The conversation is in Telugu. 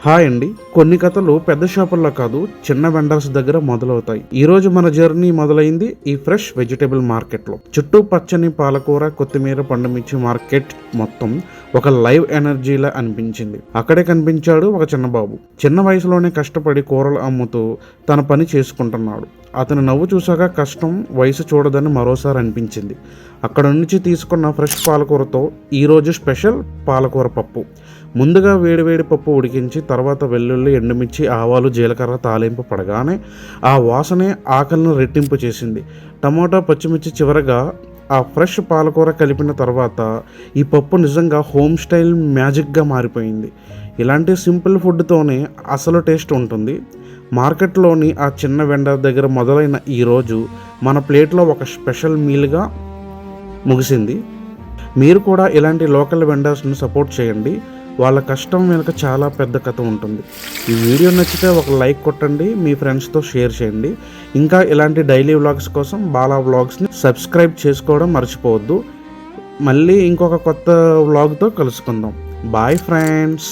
హాయ్ అండి. కొన్ని కథలు పెద్ద షాపుల్లో కాదు, చిన్న వెండర్స్ దగ్గర మొదలవుతాయి. ఈ రోజు మన జర్నీ మొదలైంది ఈ ఫ్రెష్ వెజిటేబుల్ మార్కెట్లో. చుట్టూ పచ్చని పాలకూర, కొత్తిమీర, పండుమిర్చి మార్కెట్ మొత్తం ఒక లైవ్ ఎనర్జీలా అనిపించింది. అక్కడే కనిపించాడు ఒక చిన్న బాబు. చిన్న వయసులోనే కష్టపడి కూరలు అమ్ముతూ తన పని చేసుకుంటున్నాడు. అతని నవ్వు చూసాక కష్టం వయసు చూడదని మరోసారి అనిపించింది. అక్కడ నుంచి తీసుకున్న ఫ్రెష్ పాలకూరతో ఈరోజు స్పెషల్ పాలకూర పప్పు. ముందుగా వేడివేడి పప్పు ఉడికించి తర్వాత వెల్లుల్లి, ఎండుమిర్చి, ఆవాలు, జీలకర్ర తాలింపు పడగానే ఆ వాసనే ఆకలిని రెట్టింపు చేసింది. టమాటా, పచ్చిమిర్చి, చివరగా ఆ ఫ్రెష్ పాలకూర కలిపిన తర్వాత ఈ పప్పు నిజంగా హోమ్ స్టైల్ మ్యాజిక్గా మారిపోయింది. ఇలాంటి సింపుల్ ఫుడ్తోనే అసలు టేస్ట్ ఉంటుంది. మార్కెట్లోని ఆ చిన్న వెండర్ దగ్గర మొదలైన ఈరోజు మన ప్లేట్లో ఒక స్పెషల్ మీల్గా ముగిసింది. మీరు కూడా ఇలాంటి లోకల్ వెండర్స్ని సపోర్ట్ చేయండి. వాళ్ళ కష్టం వెనుక చాలా పెద్ద కథ ఉంటుంది. ఈ వీడియో నచ్చితే ఒక లైక్ కొట్టండి, మీ ఫ్రెండ్స్తో షేర్ చేయండి. ఇంకా ఇలాంటి డైలీ వ్లాగ్స్ కోసం బాలా వ్లాగ్స్ని సబ్స్క్రైబ్ చేసుకోవడం మర్చిపోవద్దు. మళ్ళీ ఇంకొక కొత్త వ్లాగ్తో కలుసుకుందాం. Bye friends.